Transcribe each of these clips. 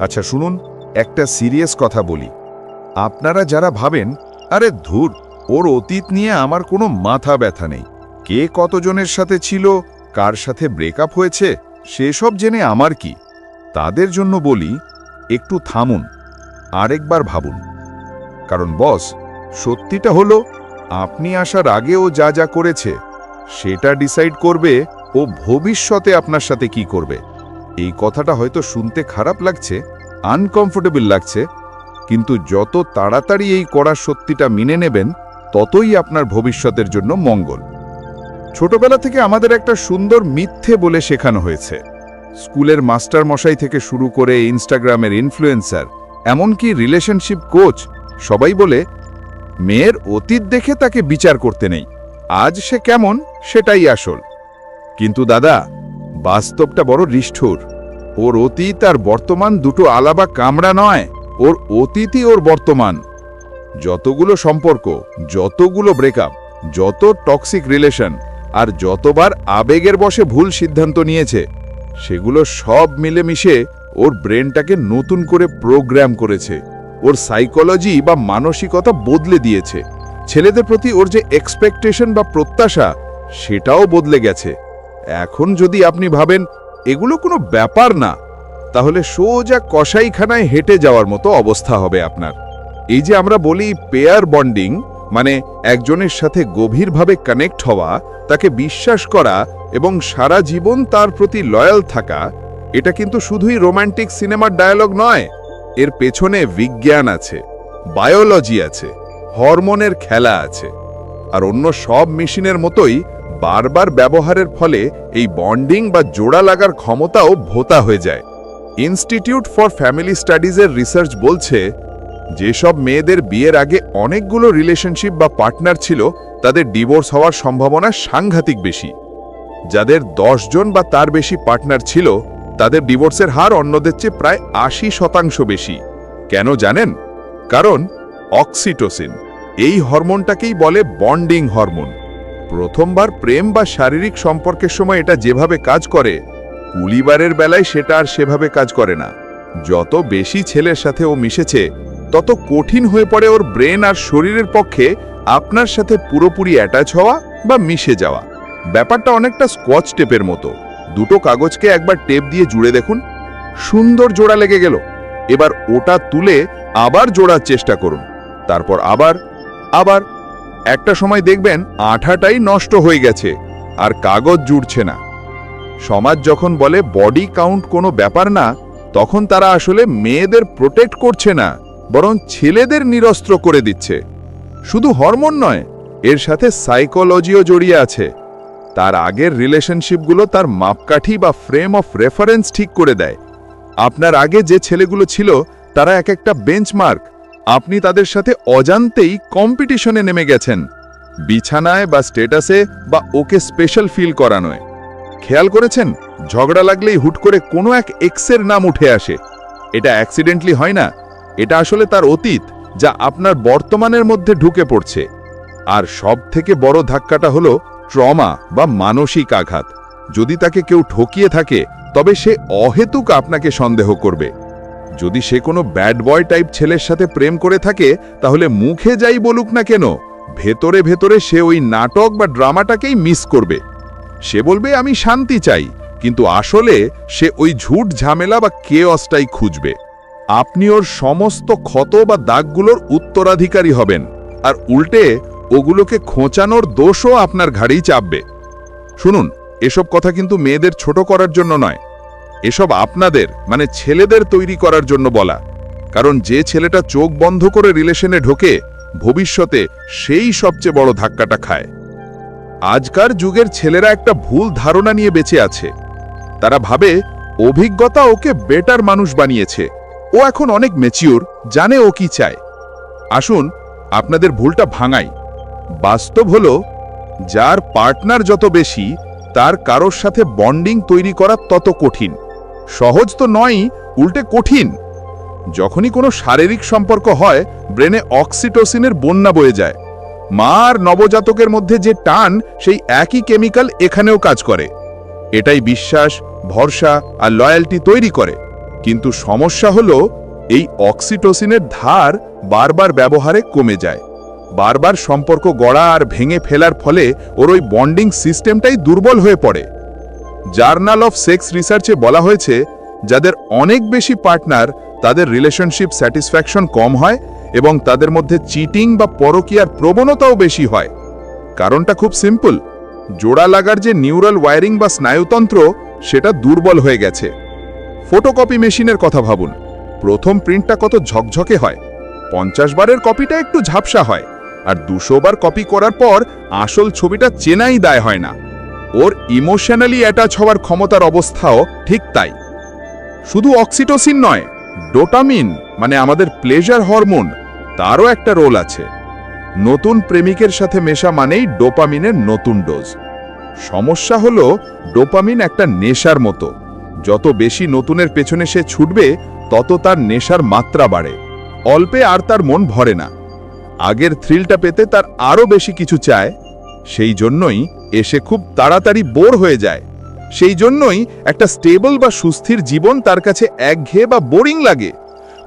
আচ্ছা শুনুন, একটা সিরিয়াস কথা বলি। আপনারা যারা ভাবেন আরে ধুর, ওর অতীত নিয়ে আমার কোনো মাথা ব্যথা নেই, কে কতজনের সাথে ছিল, কার সাথে ব্রেকআপ হয়েছে সেসব জেনে আমার কি, তাদের জন্য বলি একটু থামুন, আরেকবার ভাবুন। কারণ বস, সত্যিটা হলো আপনি আসার আগে ও যা যা করেছে সেটা ডিসাইড করবে ও ভবিষ্যতে আপনার সাথে কি করবে। এই কথাটা হয়তো শুনতে খারাপ লাগছে, আনকমফোর্টেবল লাগছে, কিন্তু যত তাড়াতাড়ি এই কড়া সত্যিটা মেনে নেবেন ততই আপনার ভবিষ্যতের জন্য মঙ্গল। ছোটবেলা থেকে আমাদের একটা সুন্দর মিথ্যে বলে শেখানো হয়েছে। স্কুলের মাস্টার মশাই থেকে শুরু করে ইনস্টাগ্রামের ইনফ্লুয়েন্সার, এমনকি রিলেশনশিপ কোচ, সবাই বলে মেয়ের অতীত দেখে তাকে বিচার করতে নেই, আজ সে কেমন সেটাই আসল। কিন্তু দাদা, বাস্তবটা বড় নিষ্ঠুর। ওর অতীত আর বর্তমান দুটো আলাদা কামড়া নয়, ওর অতীতই ওর বর্তমান। যতগুলো সম্পর্ক, যতগুলো ব্রেকআপ, যত টক্সিক রিলেশন আর যতবার আবেগের বশে ভুল সিদ্ধান্ত নিয়েছে, সেগুলো সব মিলেমিশে ওর ব্রেনটাকে নতুন করে প্রোগ্রাম করেছে, ওর সাইকোলজি বা মানসিকতা বদলে দিয়েছে। ছেলেদের প্রতি ওর যে এক্সপেকটেশন বা প্রত্যাশা, সেটাও বদলে গেছে। এখন যদি আপনি ভাবেন এগুলো কোনো ব্যাপার না, তাহলে সোজা কসাইখানায় হেঁটে যাওয়ার মতো অবস্থা হবে আপনার। এই যে আমরা বলি পেয়ার বন্ডিং, মানে একজনের সাথে গভীরভাবে কানেক্ট হওয়া, তাকে বিশ্বাস করা এবং সারা জীবন তার প্রতি লয়াল থাকা, এটা কিন্তু শুধুই রোমান্টিক সিনেমার ডায়ালগ নয়। এর পেছনে বিজ্ঞান আছে, বায়োলজি আছে, হরমোনের খেলা আছে। আর অন্য সব মেশিনের মতোই বারবার ব্যবহারের ফলে এই বন্ডিং বা জোড়া লাগার ক্ষমতাও ভোতা হয়ে যায়। ইনস্টিটিউট ফর ফ্যামিলি স্টাডিজের রিসার্চ বলছে, যেসব মেয়েদের বিয়ের আগে অনেকগুলো রিলেশনশিপ বা পার্টনার ছিল, তাদের ডিভোর্স হওয়ার সম্ভাবনা সাংঘাতিক বেশি। যাদের 10 জন বা তার বেশি পার্টনার ছিল, তাদের ডিভোর্সের হার অন্যদের চেয়ে প্রায় 80% বেশি। কেন জানেন? কারণ অক্সিটোসিন, এই হরমোনটাকেই বলে বন্ডিং হরমোন। প্রথমবার প্রেম বা শারীরিক সম্পর্কের সময় এটা যেভাবে কাজ করে, কুলিবারের বেলায় সেটা আর সেভাবে কাজ করে না। যত বেশি ছেলের সাথে ও মিশেছে, তত কঠিন হয়ে পড়ে ওর ব্রেন আর শরীরের পক্ষে আপনার সাথে পুরোপুরি অ্যাটাচ হওয়া বা মিশে যাওয়া। ব্যাপারটা অনেকটা স্কচ টেপের মতো। দুটো কাগজকে একবার টেপ দিয়ে জুড়ে দেখুন, সুন্দর জোড়া লেগে গেল। এবার ওটা তুলে আবার জোড়ার চেষ্টা করুন, তারপর আবার একটা সময় দেখবেন আঠাটাই নষ্ট হয়ে গেছে আর কাগজ জুড়ছে না। সমাজ যখন বলে বডি কাউন্ট কোনো ব্যাপার না, তখন তারা আসলে মেয়েদের প্রোটেক্ট করছে না, বরং ছেলেদের নিরস্ত্র করে দিচ্ছে। শুধু হরমোন নয়, এর সাথে সাইকোলজিও জড়িয়ে আছে। তার আগের রিলেশনশিপগুলো তার মাপকাঠি বা ফ্রেম অফ রেফারেন্স ঠিক করে দেয়। আপনার আগে যে ছেলেগুলো ছিল, তারা এক একটা বেঞ্চমার্ক। আপনি তাদের সাথে অজান্তেই কম্পিটিশনে নেমে গেছেন, বিছানায় বা স্ট্যাটাসে বা ওকে স্পেশাল ফিল করানোয়। খেয়াল করেছেন, ঝগড়া লাগলেই হুট করে কোনো এক এক্সের নাম উঠে আসে। এটা অ্যাক্সিডেন্টলি হয় না, এটা আসলে তার অতীত, যা আপনার বর্তমানের মধ্যে ঢুকে পড়ছে। আর সব থেকে বড় ধাক্কাটা হলো ট্রমা বা মানসিক আঘাত। যদি তাকে কেউ ঠকিয়ে থাকে, তবে সে অহেতুক আপনাকে সন্দেহ করবে। যদি সে কোনো ব্যাড বয় টাইপ ছেলের সাথে প্রেম করে থাকে, তাহলে মুখে যাই বলুক না কেন, ভেতরে ভেতরে সে ওই নাটক বা ড্রামাটাকেই মিস করবে। সে বলবে আমি শান্তি চাই, কিন্তু আসলে সে ওই ঝুট ঝামেলা বা কেয়সটাই খুঁজবে। আপনি ওর সমস্ত ক্ষত বা দাগগুলোর উত্তরাধিকারী হবেন, আর উল্টে ওগুলোকে খোঁচানোর দোষও আপনার ঘাড়েই চাপবে। শুনুন, এসব কথা কিন্তু মেয়েদের ছোট করার জন্য নয়, এসব আপনাদের মানে ছেলেদের তৈরি করার জন্য বলা। কারণ যে ছেলেটা চোখ বন্ধ করে রিলেশনে ঢোকে, ভবিষ্যতে সেই সবচেয়ে বড় ধাক্কাটা খায়। আজকার যুগের ছেলেরা একটা ভুল ধারণা নিয়ে বেঁচে আছে। তারা ভাবে অভিজ্ঞতা ওকে বেটার মানুষ বানিয়েছে, ও এখন অনেক ম্যাচিউর, জানে ও কি চায়। আসুন আপনাদের ভুলটা ভাঙাই। বাস্তব হলো, যার পার্টনার যত বেশি, তার কারোর সাথে বন্ডিং তৈরি করা তত কঠিন। সহজ তো নয়ই, উল্টে কঠিন। যখনই কোনো শারীরিক সম্পর্ক হয়, ব্রেনে অক্সিটোসিনের বন্যা বয়ে যায়। মা আর নবজাতকের মধ্যে যে টান, সেই একই কেমিক্যাল এখানেও কাজ করে। এটাই বিশ্বাস, ভরসা আর লয়্যালটি তৈরি করে। কিন্তু সমস্যা হলো এই অক্সিটোসিনের ধার বারবার ব্যবহারে কমে যায়। বারবার সম্পর্ক গড়া আর ভেঙে ফেলার ফলে ওর ওই বন্ডিং সিস্টেমটাই দুর্বল হয়ে পড়ে। জার্নাল অফ সেক্স রিসার্চে বলা হয়েছে, যাদের অনেক বেশি পার্টনার তাদের রিলেশনশিপ স্যাটিসফ্যাকশন কম হয় এবং তাদের মধ্যে চিটিং বা পরকীয়ার প্রবণতাও বেশি হয়। কারণটা খুব সিম্পল, জোড়া লাগার যে নিউরাল ওয়্যারিং বা স্নায়ুতন্ত্র সেটা দুর্বল হয়ে গেছে। ফটোকপি মেশিনের কথা ভাবুন, প্রথম প্রিন্টটা কত ঝকঝকে হয়, 50 বারের কপিটা একটু ঝাপসা হয়, আর 200 বার কপি করার পর আসল ছবিটা চেনাই দায় হয় না। ওর ইমোশনালি অ্যাটাচ হওয়ার ক্ষমতার অবস্থাও ঠিক তাই। শুধু অক্সিটোসিন নয়, ডোপামিন মানে আমাদের প্লেজার হরমোন, তারও একটা রোল আছে। নতুন প্রেমিকের সাথে মেশা মানেই ডোপামিনের নতুন ডোজ। সমস্যা হলো ডোপামিন একটা নেশার মতো, যত বেশি নতুনের পেছনে সে ছুটবে তত তার নেশার মাত্রা বাড়ে। অল্পে আর তার মন ভরে না, আগের থ্রিলটা পেতে তার আরও বেশি কিছু চায়। সেই জন্যই এসে খুব তাড়াতাড়ি বোর হয়ে যায়। সেই জন্যই একটা স্টেবল বা সুস্থির জীবন তার কাছে একঘেয়ে বা বোরিং লাগে।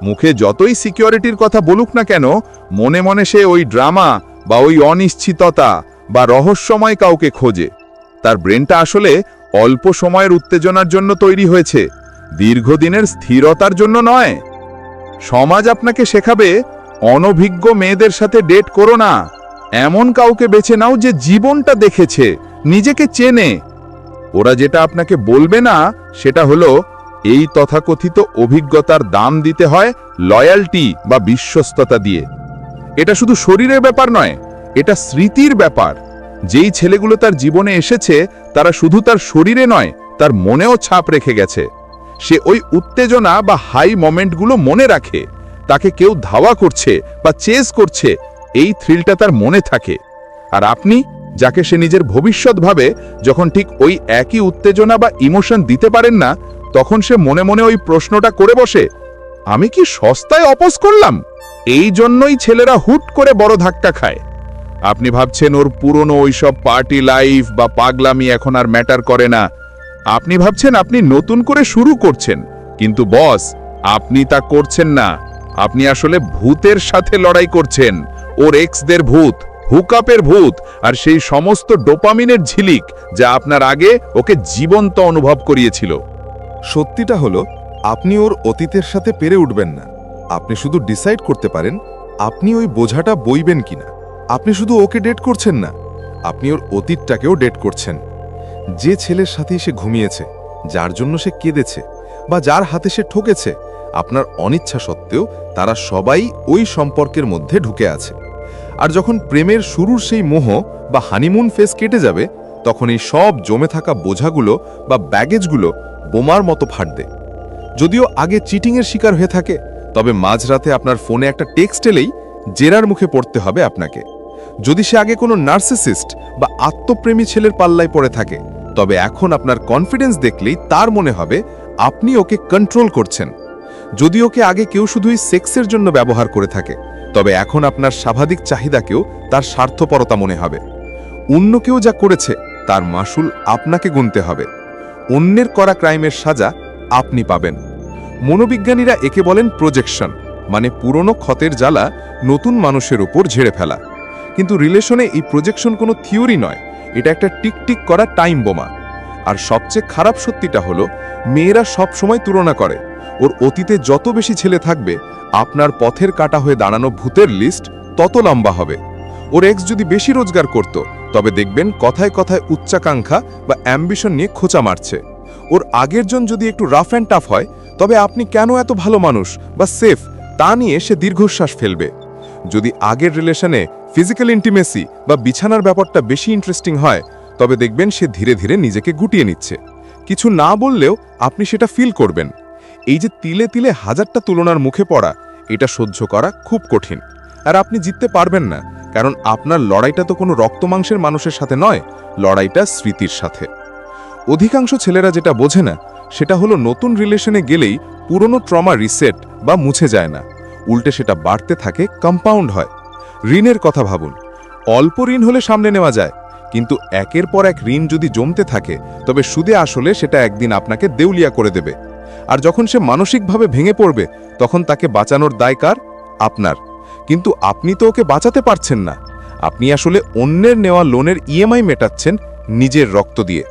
মুখে যতই সিকিউরিটির কথা বলুক না কেন, মনে মনে সে ওই ড্রামা বা ওই অনিশ্চিততা বা রহস্যময় কাউকে খোঁজে। তার ব্রেনটা আসলে অল্প সময়ের উত্তেজনার জন্য তৈরি হয়েছে, দীর্ঘদিনের স্থিরতার জন্য নয়। সমাজ আপনাকে শেখাবে, অনভিজ্ঞ মেয়েদের সাথে ডেট করো না, এমন কাউকে বেছে নাও যে জীবনটা দেখেছে, নিজেকে চেনে। ওরা যেটা আপনাকে বলবে না সেটা হলো, এই তথাকথিত অভিজ্ঞতার দাম দিতে হয় লয়্যালটি বা বিশ্বস্ততা দিয়ে। এটা শুধু শরীরের ব্যাপার নয়, এটা স্মৃতির ব্যাপার। যেই ছেলেগুলো তার জীবনে এসেছে তারা শুধু তার শরীরে নয়, তার মনেও ছাপ রেখে গেছে। সে ওই উত্তেজনা বা হাই মোমেন্টগুলো মনে রাখে। তাকে কেউ ধাওয়া করছে বা চেজ করছে, এই থ্রিলটা তার মনে থাকে। আর আপনি, যাকে সে নিজের ভবিষ্যৎ ভাবে, যখন ঠিক ওই একই উত্তেজনা বা ইমোশন দিতে পারেন না, তখন সে মনে মনে ওই প্রশ্নটা করে বসে, আমি কি সস্তায় অপোজ করলাম? এই জন্যই ছেলেরা হুট করে বড় ধাক্কা খায়। আপনি ভাবছেন ওর পুরনো ওইসব পার্টি লাইফ বা পাগলামি এখন আর ম্যাটার করে না। আপনি ভাবছেন আপনি নতুন করে শুরু করছেন, কিন্তু বস, আপনি তা করছেন না। আপনি আসলে ভূতের সাথে লড়াই করছেন, ওর এক্সদের ভূত, হুকআপের ভূত, আর সেই সমস্ত ডোপামিনের ঝিলিক যা আপনার আগে ওকে জীবন্ত অনুভব করিয়েছিল। সত্যিটা হলো, আপনি ওর অতীতের সাথে পেরে উঠবেন না। আপনি শুধু ডিসাইড করতে পারেন আপনি ওই বোঝাটা বইবেন কিনা। আপনি শুধু ওকে ডেট করছেন না, আপনি ওর অতীতটাকেও ডেট করছেন। যে ছেলের সাথেই সে ঘুমিয়েছে, যার জন্য সে কেঁদেছে বা যার হাতে সে ঠকেছে, আপনার অনিচ্ছা সত্ত্বেও তারা সবাই ওই সম্পর্কের মধ্যে ঢুকে আছে। আর যখন প্রেমের শুরুর সেই মোহ বা হানিমুন ফেজ কেটে যাবে, তখন এই সব জমে থাকা বোঝাগুলো বা ব্যাগেজগুলো বোমার মতো ফাটবে। যদিও আগে চিটিংয়ের শিকার হয়ে থাকে, তবে মাঝরাতে আপনার ফোনে একটা টেক্সট এলেই জেরার মুখে পড়তে হবে আপনাকে। যদি সে আগে কোনো নার্সিসিস্ট বা আত্মপ্রেমী ছেলের পাল্লায় পড়ে থাকে, তবে এখন আপনার কনফিডেন্স দেখলেই তার মনে হবে আপনি ওকে কন্ট্রোল করছেন। যদি ওকে আগে কেউ শুধুই সেক্সের জন্য ব্যবহার করে থাকে, তবে এখন আপনার স্বাভাবিক চাহিদাকেও তার স্বার্থপরতা মনে হবে। অন্য কেউ যা করেছে তার মাসুল আপনাকে গুনতে হবে। অন্যের করা ক্রাইমের সাজা আপনি পাবেন। মনোবিজ্ঞানীরা একে বলেন প্রজেকশন, মানে পুরনো ক্ষতের জ্বালা নতুন মানুষের উপর ঝেড়ে ফেলা। কিন্তু রিলেশনে এই প্রজেকশন কোনো থিওরি নয়, এটা একটা টিকটিক করা টাইম বোমা। আর সবচেয়ে খারাপ সত্যিটা হলো, মেয়েরা সব সময় তুলনা করে। ওর অতীতে যত বেশি ছেলে থাকবে, আপনার পথের কাটা হয়ে দাঁড়ানো ভূতের লিস্ট তত লম্বা হবে। ওর এক্স যদি বেশি রোজগার করত, তবে দেখবেন কথায় কথায় উচ্চাকাঙ্ক্ষা বা অ্যাম্বিশন নিয়ে খোঁচা মারছে। ওর আগের জন যদি একটু রাফ অ্যান্ড টাফ হয়, তবে আপনি কেন এত ভালো মানুষ বা সেফ তা নিয়ে সে দীর্ঘশ্বাস ফেলবে। যদি আগের রিলেশনে ফিজিক্যাল ইন্টিমেসি বা বিছানার ব্যাপারটা বেশি ইন্টারেস্টিং হয়, তবে দেখবেন সে ধীরে ধীরে নিজেকে গুটিয়ে নিচ্ছে। কিছু না বললেও আপনি সেটা ফিল করবেন। এই যে তিলে তিলে হাজারটা তুলনার মুখে পড়া, এটা সহ্য করা খুব কঠিন। আর আপনি জিততে পারবেন না, কারণ আপনার লড়াইটা তো কোনো রক্তমাংসের মানুষের সাথে নয়, লড়াইটা স্মৃতির সাথে। অধিকাংশ ছেলেরা যেটা বোঝে না, সেটা হলো নতুন রিলেশনে গেলেই পুরনো ট্রমা রিসেট বা মুছে যায় না, উল্টে সেটা বাড়তে থাকে, কম্পাউন্ড হয়। ঋণের কথা ভাবুন, অল্প ঋণ হলে সামনে নেওয়া যায়, কিন্তু একের পর এক ঋণ যদি জমতে থাকে, তবে সুদে আসলে সেটা একদিন আপনাকে দেউলিয়া করে দেবে। আর যখন সে মানসিকভাবে ভেঙে পড়বে তখন তাকে বাঁচানোর দায় কার? আপনার। কিন্তু আপনি তো ওকে বাঁচাতে পারছেন না। আপনি আসলে অন্যের নেওয়া লোনের ইএমআই মেটাচ্ছেন নিজের রক্ত দিয়ে।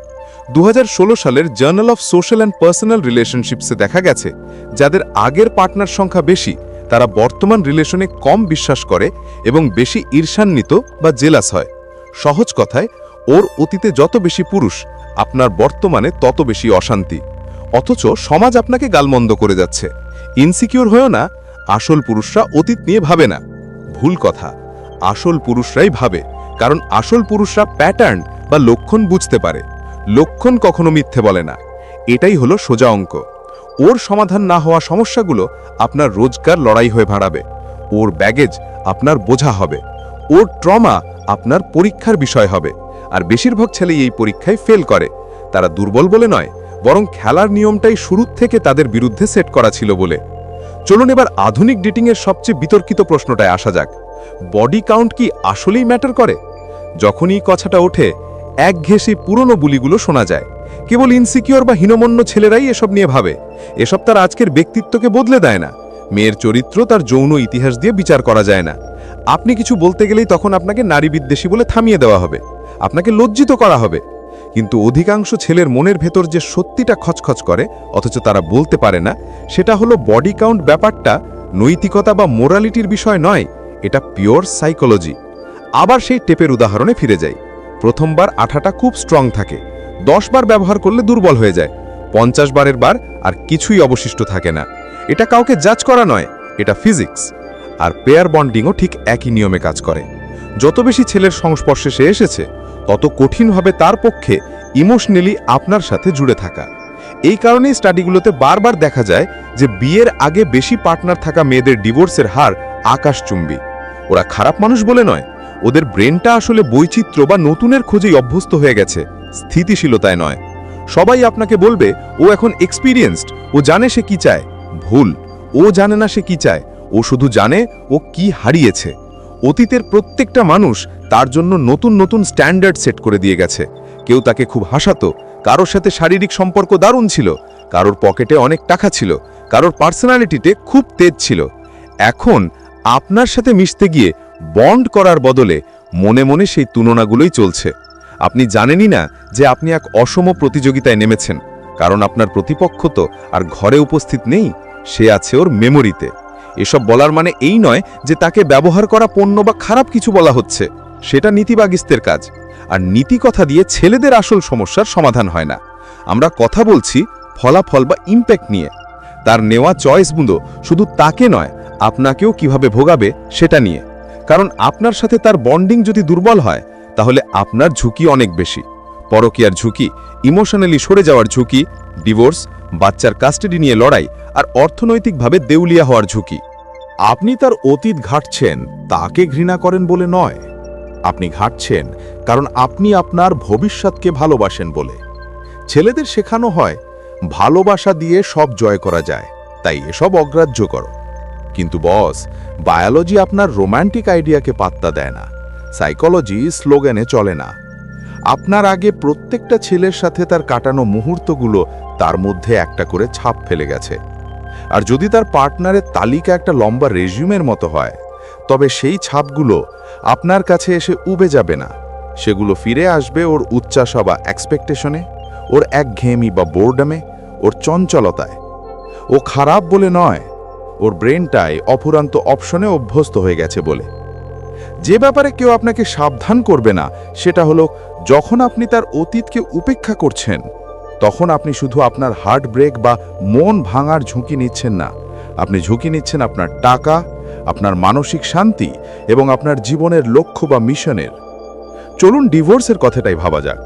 2016 সালের journal of social and personal রিলেশনশিপসে দেখা গেছে যাদের আগের পার্টনার সংখ্যা বেশি তারা বর্তমান রিলেশনে কম বিশ্বাস করে এবং বেশি ঈর্ষান্বিত বা জেলাস হয়। সহজ কথায়, ওর অতীতে যত বেশি পুরুষ, আপনার বর্তমানে তত বেশি অশান্তি। অথচ সমাজ আপনাকে গালমন্দ করে যাচ্ছে। ইনসিকিউর হয়েও না, আসল পুরুষরা অতীত নিয়ে ভাবে না। ভুল কথা, আসল পুরুষরাই ভাবে, কারণ আসল পুরুষরা প্যাটার্ন বা লক্ষণ বুঝতে পারে। লক্ষণ কখনো মিথ্যে বলে না। এটাই হলো সোজা অঙ্ক। ওর সমাধান না হওয়া সমস্যাগুলো আপনার রোজকার লড়াই হয়ে ভাড়াবে। ওর ব্যাগেজ আপনার বোঝা হবে। ওর ট্রমা আপনার পরীক্ষার বিষয় হবে। আর বেশিরভাগ ছেলেই এই পরীক্ষায় ফেল করে। তারা দুর্বল বলে নয়, বরং খেলার নিয়মটাই শুরুর থেকে তাদের বিরুদ্ধে সেট করা ছিল বলে। চলুন এবার আধুনিক ডেটিংয়ের সবচেয়ে বিতর্কিত প্রশ্নটায় আসা যাক। বডি কাউন্ট কি আসলেই ম্যাটার করে? যখনই কথাটা ওঠে, একঘেয়ে সেই পুরনো বুলিগুলো শোনা যায়। কেবল ইনসিকিউর বা হীনমন্য ছেলেরাই এসব নিয়ে ভাবে। এসব তার আজকের ব্যক্তিত্বকে বদলে দেয় না। মেয়ের চরিত্র তার যৌন ইতিহাস দিয়ে বিচার করা যায় না। আপনি কিছু বলতে গেলেই তখন আপনাকে নারী বিদ্বেষী বলে থামিয়ে দেওয়া হবে, আপনাকে লজ্জিত করা হবে। কিন্তু অধিকাংশ ছেলের মনের ভেতর যে সত্যিটা খচখচ করে অথচ তারা বলতে পারে না, সেটা হলো বডি কাউন্ট ব্যাপারটা নৈতিকতা বা মোরালিটির বিষয় নয়, এটা পিওর সাইকোলজি। আবার সেই টেপের উদাহরণে ফিরে যাই। প্রথমবার আঠাটা খুব স্ট্রং থাকে, 10 বার ব্যবহার করলে দুর্বল হয়ে যায়, 50 বারের বার আর কিছুই অবশিষ্ট থাকে না। এটা কাউকে জাজ করা নয়, এটা ফিজিক্স। আর পেয়ার বন্ডিংও ঠিক একই নিয়মে কাজ করে। যত বেশি ছেলের সংস্পর্শে সে এসেছে তত কঠিন হবে তার পক্ষে ইমোশনালি আপনার সাথে জুড়ে থাকা। এই কারণেই স্টাডিগুলোতে বারবার দেখা যায় যে বিয়ের আগে বেশি পার্টনার থাকা মেয়েদের ডিভোর্সের হার আকাশচুম্বী। ওরা খারাপ মানুষ বলে নয়, ওদের ব্রেনটা আসলে বৈচিত্র্য বা নতুনের খোঁজেই অভ্যস্ত হয়ে গেছে, স্থিতিশীলতায় নয়। সবাই আপনাকে বলবে ও এখন এক্সপিরিয়েন্সড, ও জানে সে কি চায়। ভুল, ও জানে না সে কি চায়, ও শুধু জানে ও কি হারিয়েছে। অতীতের প্রত্যেকটা মানুষ তার জন্য নতুন নতুন স্ট্যান্ডার্ড সেট করে দিয়ে গেছে। কেউ তাকে খুব হাসাতো, কারোর সাথে শারীরিক সম্পর্ক দারুণ ছিল, কারোর পকেটে অনেক টাকা ছিল, কারোর পার্সোনালিটিতে খুব তেজ ছিল। এখন আপনার সাথে মিশতে গিয়ে বন্ড করার বদলে মনে মনে সেই তুলনাগুলোই চলছে। আপনি জানেনই না যে আপনি এক অসম প্রতিযোগিতায় নেমেছেন, কারণ আপনার প্রতিপক্ষ তো আর ঘরে উপস্থিত নেই, সে আছে ওর মেমোরিতে। এসব বলার মানে এই নয় যে তাকে ব্যবহার করা পণ্য বা খারাপ কিছু বলা হচ্ছে, সেটা নীতিবাগিস্তের কাজ। আর নীতি কথা দিয়ে ছেলেদের আসল সমস্যার সমাধান হয় না। আমরা কথা বলছি ফলাফল বা ইম্প্যাক্ট নিয়ে। তার নেওয়া চয়েস বুঁদো শুধু তাকে নয়, আপনাকেও কিভাবে ভোগাবে সেটা নিয়ে। কারণ আপনার সাথে তার বন্ডিং যদি দুর্বল হয় তাহলে আপনার ঝুঁকি অনেক বেশি। পরকীয়ার ঝুঁকি, ইমোশনালি সরে যাওয়ার ঝুঁকি, ডিভোর্স, বাচ্চার কাস্টাডি নিয়ে লড়াই, আর অর্থনৈতিকভাবে দেউলিয়া হওয়ার ঝুঁকি। আপনি তার অতীত ঘাঁটছেন তাকে ঘৃণা করেন বলে নয়, আপনি ঘাঁটছেন কারণ আপনি আপনার ভবিষ্যৎকে ভালোবাসেন বলে। ছেলেদের শেখানো হয় ভালোবাসা দিয়ে সব জয় করা যায়, তাই এসব অগ্রাহ্য করো। কিন্তু বস, বায়োলজি আপনার রোম্যান্টিক আইডিয়াকে পাত্তা দেয় না, সাইকোলজি স্লোগানে চলে না। আপনার আগে প্রত্যেকটা ছেলের সাথে তার কাটানো মুহূর্তগুলো তার মধ্যে একটা করে ছাপ ফেলে গেছে। আর যদি তার পার্টনারের তালিকা একটা লম্বা রেজিউমের মতো হয়, তবে সেই ছাপগুলো আপনার কাছে এসে উবে যাবে না। সেগুলো ফিরে আসবে ওর উচ্চাসা বা এক্সপেকটেশনে, ওর একঘেয়েমি বা বোর্ডামে, ওর চঞ্চলতায়। ও খারাপ বলে নয়, ওর ব্রেনটাই অফুরান্ত অপশনে অভ্যস্ত হয়ে গেছে বলে। যে ব্যাপারে কেউ আপনাকে সাবধান করবে না সেটা হলো, যখন আপনি তার অতীতকে উপেক্ষা করছেন তখন আপনি শুধু আপনার হার্ট ব্রেক বা মন ভাঙার ঝুঁকি নিচ্ছেন না, আপনি ঝুঁকি নিচ্ছেন আপনার টাকা, আপনার মানসিক শান্তি এবং আপনার জীবনের লক্ষ্য বা মিশনের। চলুন ডিভোর্সের কথাটাই ভাবা যাক।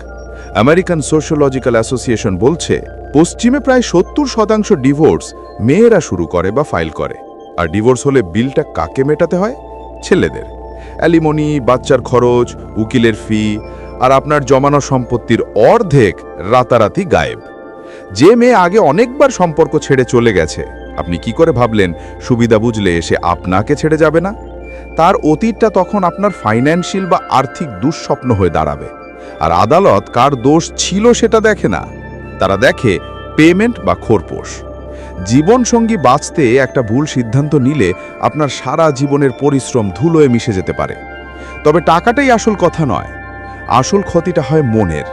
আমেরিকান সোশ্যোলজিক্যাল অ্যাসোসিয়েশন বলছে পশ্চিমে প্রায় 70% ডিভোর্স মেয়েরা শুরু করে বা ফাইল করে। আর ডিভোর্স হলে বিলটা কাকে মেটাতে হয়? ছেলেদের। অ্যালিমনি, বাচ্চার খরচ, উকিলের ফি আর আপনার জমানো সম্পত্তির অর্ধেক রাতারাতি গায়েব। যে মেয়ে আগে অনেকবার সম্পর্ক ছেড়ে চলে গেছে, আপনি কি করে ভাবলেন সুবিধা বুঝলে এসে আপনাকে ছেড়ে যাবে না? তার অতীতটা তখন আপনার ফাইন্যান্সিয়াল বা আর্থিক দুঃস্বপ্ন হয়ে দাঁড়াবে। আর আদালত কার দোষ ছিল সেটা দেখে না, তারা দেখে পেমেন্ট বা খোরপোশ। জীবনসঙ্গী বাঁচতে একটা ভুল সিদ্ধান্ত নিলে আপনার সারা জীবনের পরিশ্রম ধুলোয় মিশে যেতে পারে। তবে টাকাটাই আসল কথা নয়, আসল ক্ষতিটা হয় মনের।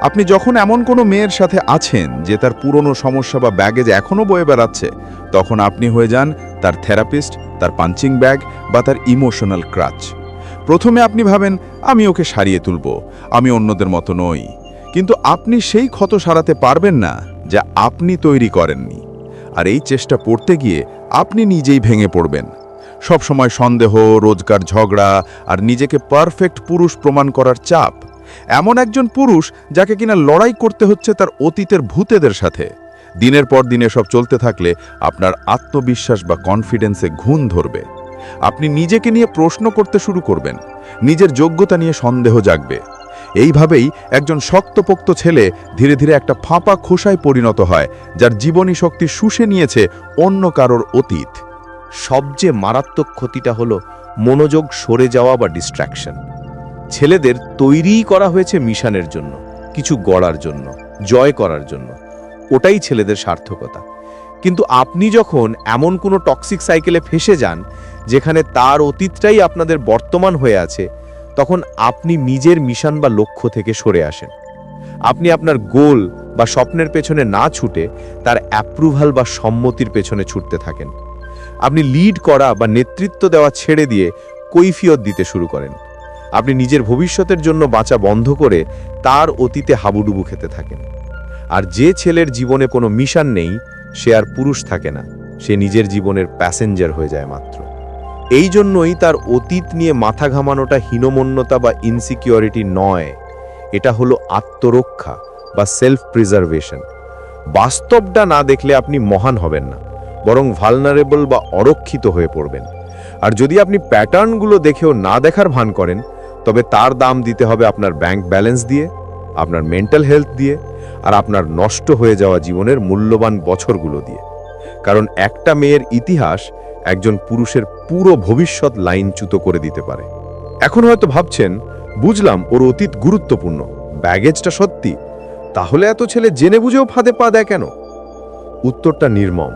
আপনি যখন এমন কোনো মেয়ের সাথে আছেন যে তার পুরনো সমস্যা বা ব্যাগেজ এখনও বয়ে বেড়াচ্ছে, তখন আপনি হয়ে যান তার থেরাপিস্ট, তার পাঞ্চিং ব্যাগ বা তার ইমোশনাল ক্রাচ। প্রথমে আপনি ভাবেন আমি ওকে সারিয়ে তুলব, আমি অন্যদের মতো নই, কিন্তু আপনি সেই ক্ষত সারাতে পারবেন না যা আপনি তৈরি করেননি। আর এই চেষ্টা পড়তে গিয়ে আপনি নিজেই ভেঙে পড়বেন। সবসময় সন্দেহ, রোজকার ঝগড়া আর নিজেকে পারফেক্ট পুরুষ প্রমাণ করার চাপ। এমন একজন পুরুষ যাকে কিনা লড়াই করতে হচ্ছে তার অতীতের ভূতেদের সাথে। দিনের পর দিন এসব চলতে থাকলে আপনার আত্মবিশ্বাস বা কনফিডেন্সে ঘুণ ধরবে। আপনি নিজেকে নিয়ে প্রশ্ন করতে শুরু করবেন, নিজের যোগ্যতা নিয়ে সন্দেহ জাগবে। এইভাবেই একজন শক্তপোক্ত ছেলে ধীরে ধীরে একটা ফাঁপা খোসায় পরিণত হয়, যার জীবনী শক্তি শুষে নিয়েছে অন্য কারোর অতীত। সবচেয়ে মারাত্মক ক্ষতিটা হলো মনোযোগ সরে যাওয়া বা ডিস্ট্র্যাকশন। ছেলেদের তৈরিই করা হয়েছে মিশনের জন্য, কিছু গড়ার জন্য, জয় করার জন্য। ওটাই ছেলেদের সার্থকতা। কিন্তু আপনি যখন এমন কোনো টক্সিক সাইকেলে ফেসে যান যেখানে তার অতীতটাই আপনাদের বর্তমান হয়ে আছে, তখন আপনি নিজের মিশন বা লক্ষ্য থেকে সরে আসেন। আপনি আপনার গোল বা স্বপ্নের পেছনে না ছুটে তার অ্যাপ্রুভাল বা সম্মতির পেছনে ছুটতে থাকেন। আপনি লিড করা বা নেতৃত্ব দেওয়া ছেড়ে দিয়ে কৈফিয়ত দিতে শুরু করেন। আপনি নিজের ভবিষ্যতের জন্য বাঁচা বন্ধ করে তার অতীতে হাবুডুবু খেতে থাকেন। আর যে ছেলের জীবনে কোনো মিশন নেই, সে আর পুরুষ থাকে না, সে নিজের জীবনের প্যাসেঞ্জার হয়ে যায় মাত্র। এই জন্যই তার অতীত নিয়ে মাথা ঘামানোটা হীনমন্যতা বা ইনসিকিউরিটি নয়, এটা হলো আত্মরক্ষা বা সেলফ প্রিজার্ভেশন। বাস্তবটা না দেখলে আপনি মহান হবেন না, বরং ভালনারেবল বা অরক্ষিত হয়ে পড়বেন। আর যদি আপনি প্যাটার্নগুলো দেখেও না দেখার ভান করেন, তবে তার দাম দিতে হবে আপনার ব্যাংক ব্যালেন্স দিয়ে, আপনার মেন্টাল হেলথ দিয়ে, আর আপনার নষ্ট হয়ে যাওয়া জীবনের মূল্যবান বছরগুলো দিয়ে। কারণ একটা মেয়ের ইতিহাস একজন পুরুষের পুরো ভবিষ্যৎ লাইনচ্যুত করে দিতে পারে। এখন হয়তো ভাবছেন, বুঝলাম ওর অতীত গুরুত্বপূর্ণ, ব্যাগেজটা সত্যি, তাহলে এত ছেলে জেনে বুঝেও ফাঁদে পা দেয় কেন? উত্তরটা নির্মম।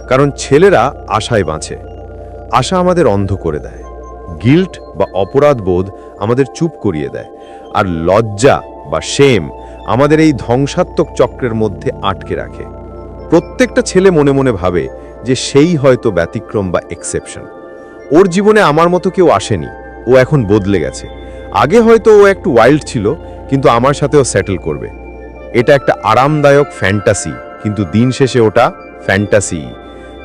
কারণ ছেলেরা আশায় বাঁচে। আশা আমাদের অন্ধ করে দেয়, গিল্ট বা অপরাধ বোধ আমাদের চুপ করিয়ে দেয়, আর লজ্জা বা শেম আমাদের এই ধ্বংসাত্মক চক্রের মধ্যে আটকে রাখে। প্রত্যেকটা ছেলে মনে মনে ভাবে যে সেই হয়তো ব্যতিক্রম বা এক্সেপশন। ওর জীবনে আমার মতো কেউ আসেনি, ও এখন বদলে গেছে। আগে হয়তো ও একটু ওয়াইল্ড ছিল, কিন্তু আমার সাথেও সেটেল করবে। এটা একটা আরামদায়ক ফ্যান্টাসি, কিন্তু দিন শেষে ওটা ফ্যান্টাসি।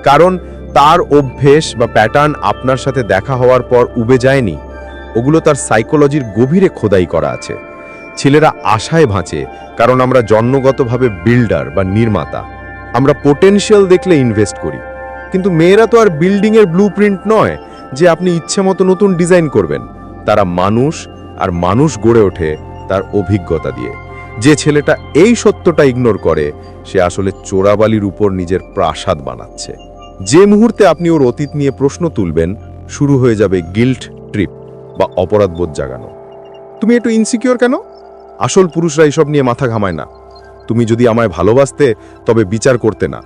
কারণ তার অভ্যেস বা প্যাটার্ন আপনার সাথে দেখা হওয়ার পর উবে যায়নি, ওগুলো তার সাইকোলজির গভীরে খোদাই করা আছে। ছেলেরা আশায় বাঁচে কারণ আমরা জন্মগতভাবে বিল্ডার বা নির্মাতা। আমরা পোটেনশিয়াল দেখলে ইনভেস্ট করি। কিন্তু মেয়েরা তো আর বিল্ডিংয়ের ব্লুপ্রিন্ট নয় যে আপনি ইচ্ছে মতো নতুন ডিজাইন করবেন। তারা মানুষ, আর মানুষ গড়ে ওঠে তার অভিজ্ঞতা দিয়ে। যে ছেলেটা এই সত্যটা ইগনোর করে, সে আসলে চোরাবালির উপর নিজের প্রাসাদ বানাচ্ছে। যে মুহূর্তে আপনি ওর অতীত নিয়ে প্রশ্ন তুলবেন, শুরু হয়ে যাবে গিল্ট ট্রিপ বা অপরাধবোধ জাগানো। তুমি একটু ইনসিকিউর কেন? আসল পুরুষরা এসব নিয়ে মাথা ঘামায় না। তুমি যদি আমায় ভালোবাসতে, তবে বিচার করতে না।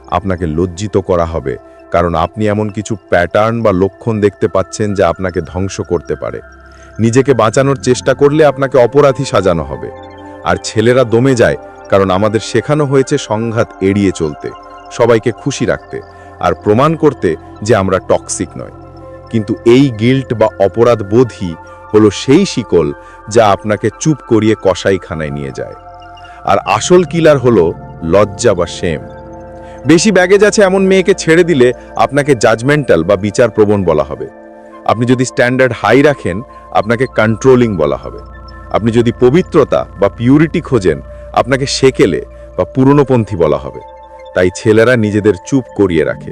আপনাকে লজ্জিত করা হবে, কারণ আপনি এমন কিছু প্যাটার্ন বা লক্ষণ দেখতে পাচ্ছেন যা আপনাকে ধ্বংস করতে পারে। নিজেকে বাঁচানোর চেষ্টা করলে আপনাকে অপরাধী সাজানো হবে। আর ছেলেরা দমে যায়, কারণ আমাদের শেখানো হয়েছে সংঘাত এড়িয়ে চলতে, সবাইকে খুশি রাখতে, আর প্রমাণ করতে যে আমরা টক্সিক নয়। কিন্তু এই গিল্ট বা অপরাধ বোধই হলো সেই শিকল যা আপনাকে চুপ করিয়ে কসাইখানায় নিয়ে যায়। আর আসল কিলার হলো লজ্জা বা শেম। বেশি ব্যাগেজ আছে এমন মেয়েকে ছেড়ে দিলে আপনাকে জাজমেন্টাল বা বিচার প্রবণ বলা হবে। আপনি যদি স্ট্যান্ডার্ড হাই রাখেন, আপনাকে কন্ট্রোলিং বলা হবে। আপনি যদি পবিত্রতা বা পিউরিটি খোঁজেন, আপনাকে সেকেলে বা পুরনোপন্থী বলা হবে। তাই ছেলেরা নিজেদের চুপ করিয়ে রাখে,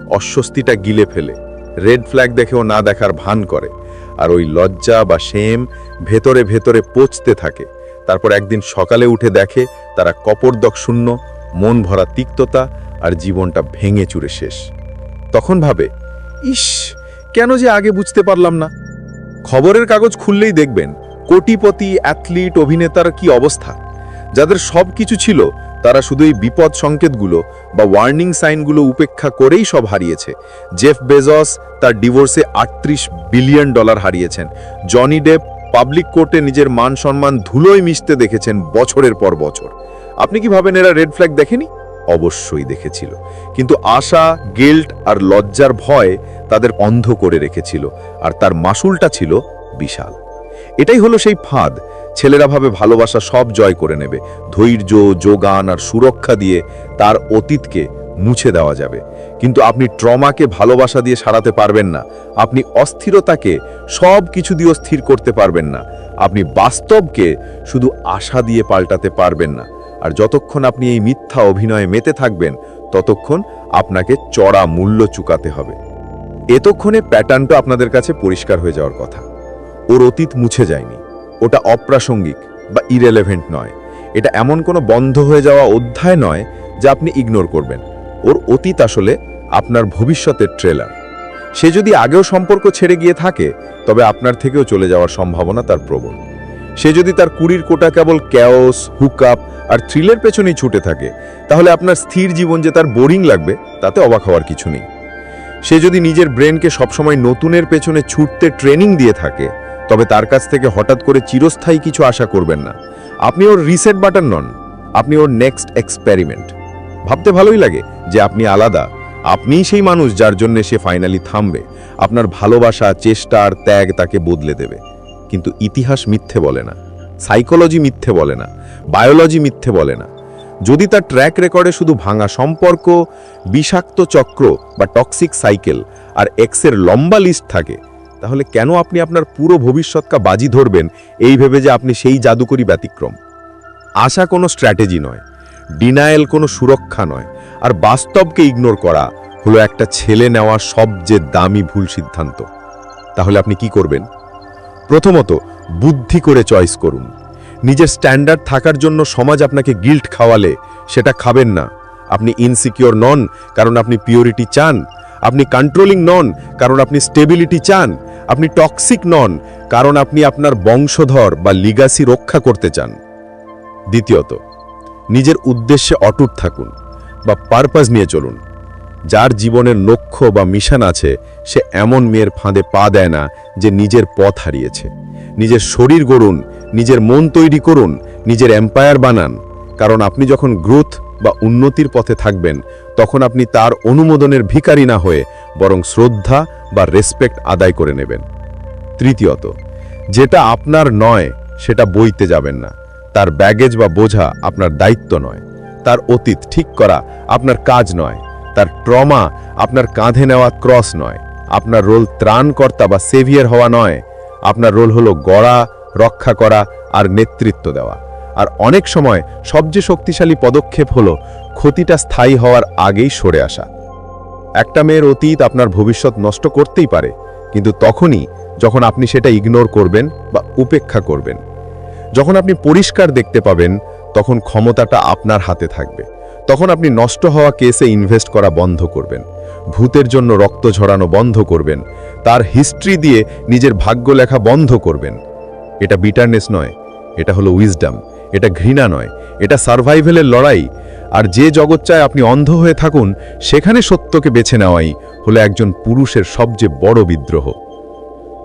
অস্বস্তিটা গিলে ফেলে, রেড ফ্ল্যাগ দেখেও না দেখার ভান করে, আর ওই লজ্জা বা শেম ভেতরে ভেতরে পচতে থাকে। তারপর একদিন সকালে উঠে দেখে তারা কপর্দক শূন্য, মন ভরা তিক্ততা, আর জীবনটা ভেঙে চুরে শেষ। তখন ভাবে, ইস, কেন যে আগে বুঝতে পারলাম না। খবরের কাগজ খুললেই দেখবেন কোটিপতি, অ্যাথলিট, অভিনেতার কি অবস্থা। যাদের সব কিছু ছিল তারা শুধু এই বিপদ সংকেতগুলো বা ওয়ার্নিং সাইনগুলো উপেক্ষা করেই সব হারিয়েছে। জেফ বেজস তার ডিভোর্সে $38 বিলিয়ন হারিয়েছেন। জনি ডেপ পাবলিক কোর্টে নিজের মান সম্মান ধুলোয় মিশতে দেখেছেন বছরের পর বছর। আপনি কি ভাবেন এরা রেড ফ্ল্যাগ দেখেনি? অবশ্যই দেখেছিল, কিন্তু আশা, গিল্ট আর লজ্জার ভয় তাদের অন্ধ করে রেখেছিল, আর তার মাসুলটা ছিল বিশাল। এটাই হলো সেই ফাঁদ। ছেলেরা ভাবে ভালোবাসা সব জয় করে নেবে, ধৈর্য, যোগান আর সুরক্ষা দিয়ে তার অতীতকে মুছে দেওয়া যাবে। কিন্তু আপনি ট্রমাকে ভালোবাসা দিয়ে সারাতে পারবেন না, আপনি অস্থিরতাকে সব কিছু দিয়ে স্থির করতে পারবেন না, আপনি বাস্তবকে শুধু আশা দিয়ে পাল্টাতে পারবেন না। আর যতক্ষণ আপনি এই মিথ্যা অভিনয়ে মেতে থাকবেন, ততক্ষণ আপনাকে চড়া মূল্য চুকাতে হবে। এতক্ষণে প্যাটার্নটা আপনাদের কাছে পরিষ্কার হয়ে যাওয়ার কথা। ওর অতীত মুছে যায়নি, ওটা অপ্রাসঙ্গিক বা ইরেলেভেন্ট নয়। এটা এমন কোনো বন্ধ হয়ে যাওয়া অধ্যায় নয় যা আপনি ইগনোর করবেন। ওর অতীত আসলে আপনার ভবিষ্যতের ট্রেলার। সে যদি আগেও সম্পর্ক ছেড়ে গিয়ে থাকে, তবে আপনার থেকেও চলে যাওয়ার সম্ভাবনা তার প্রবল। সে যদি তার কুড়ির কোটা কেবল ক্যাওস, হুকআপ আর থ্রিলের পেছনেই ছুটে থাকে, তাহলে আপনার স্থির জীবন যে তার বোরিং লাগবে তাতে অবাক হওয়ার কিছু নেই। সে যদি নিজের ব্রেনকে সবসময় নতুনের পেছনে ছুটতে ট্রেনিং দিয়ে থাকে, তবে তার কাছ থেকে হঠাৎ করে চিরস্থায়ী কিছু আশা করবেন না। আপনি ওর রিসেট বাটন নন, আপনি ওর নেক্সট এক্সপেরিমেন্ট। ভাবতে ভালোই লাগে যে আপনি আলাদা, আপনিই সেই মানুষ যার জন্য সে ফাইনালি থামবে। আপনার ভালোবাসা, চেষ্টা আর ত্যাগ তাকে বদলে দেবে। কিন্তু ইতিহাস মিথ্যে বলে না, সাইকোলজি মিথ্যে বলে না, বায়োলজি মিথ্যে বলে না। যদি তার ট্র্যাক রেকর্ডে শুধু ভাঙা সম্পর্ক, বিষাক্ত চক্র বা টক্সিক সাইকেল আর এক্সের লম্বা লিস্ট থাকে, তাহলে কেন আপনি আপনার পুরো ভবিষ্যৎকা বাজি ধরবেন এই ভেবে যে আপনি সেই জাদুকরী ব্যতিক্রম? আশা কোনো স্ট্র্যাটেজি নয়, ডিনায়েল কোনো সুরক্ষা নয়, আর বাস্তবকে ইগনোর করা হলো একটা ছেলে নেওয়া সবচেয়ে দামি ভুল সিদ্ধান্ত। তাহলে আপনি কি করবেন? প্রথমত, বুদ্ধি করে চয়েস করুন। নিজের স্ট্যান্ডার্ড থাকার জন্য সমাজ আপনাকে গিল্ট খাওয়ালে সেটা খাবেন না। আপনি ইনসিকিউর নন কারণ আপনি পিওরিটি চান, আপনি কন্ট্রোলিং নন কারণ আপনি স্টেবিলিটি চান, আপনি টক্সিক নন কারণ আপনি আপনার বংশধর বা লিগাসি রক্ষা করতে চান। দ্বিতীয়ত, নিজের উদ্দেশ্যে অটুট থাকুন বা পারপাস নিয়ে চলুন। যার জীবনের লক্ষ্য বা মিশন আছে, সে এমন মেয়ের ফাঁদে পা দেয় না যে নিজের পথ হারিয়েছে। নিজের শরীর গড়ুন, নিজের মন তৈরি করুন, নিজের এম্পায়ার বানান। কারণ আপনি যখন গ্রোথ বা উন্নতির পথে থাকবেন, তখন আপনি তার অনুমোদনের ভিখারি না হয়ে বরং শ্রদ্ধা বা রেসপেক্ট আদায় করে নেবেন। তৃতীয়ত, যেটা আপনার নয় সেটা বইতে যাবেন না। তার ব্যাগেজ বা বোঝা আপনার দায়িত্ব নয়। তার অতীত ঠিক করা আপনার কাজ নয়। তার ট্রমা আপনার কাঁধে নেওয়া ক্রস নয়। আপনার রোল ত্রাণকর্তা বা সেভিয়ার হওয়া নয়। আপনার রোল হলো গড়া, রক্ষা করা আর নেতৃত্ব দেওয়া। আর অনেক সময় সবচেয়ে শক্তিশালী পদক্ষেপ হলো ক্ষতিটা স্থায়ী হওয়ার আগেই সরে আসা। একটা মেয়ের অতীত আপনার ভবিষ্যৎ নষ্ট করতেই পারে, কিন্তু তখনই যখন আপনি সেটা ইগনোর করবেন বা উপেক্ষা করবেন। যখন আপনি পরিষ্কার দেখতে পাবেন, তখন ক্ষমতাটা আপনার হাতে থাকবে। তখন আপনি নষ্ট হওয়া কেসে ইনভেস্ট করা বন্ধ করবেন, ভূতের জন্য রক্ত ঝরানো বন্ধ করবেন, তার হিস্ট্রি দিয়ে নিজের ভাগ্য লেখা বন্ধ করবেন। এটা বিটারনেস নয়, এটা হলো উইজডম। এটা ঘৃণা নয়, এটা সার্ভাইভেলের লড়াই। আর যে জগৎ চায় আপনি অন্ধ হয়ে থাকুন, সেখানে সত্যকে বেছে নেওয়াই হলো একজন পুরুষের সবচেয়ে বড় বিদ্রোহ।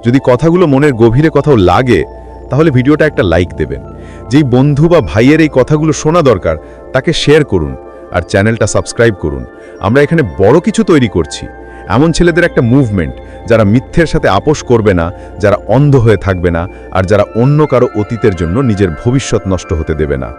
যদি কথাগুলো মনের গভীরে কোথাও লাগে, তাহলে ভিডিওটা একটা লাইক দেবেন। যেই বন্ধু বা ভাইয়ের এই কথাগুলো শোনা দরকার, তাকে শেয়ার করুন আর চ্যানেলটা সাবস্ক্রাইব করুন। আমরা এখানে বড় কিছু তৈরি করছি, এমন ছেলেদের একটা মুভমেন্ট যারা মিথ্যের সাথে আপোষ করবে না, যারা অন্ধ হয়ে থাকবে না, আর যারা অন্য কারো অতীতের জন্য নিজের ভবিষ্যৎ নষ্ট হতে দেবে না।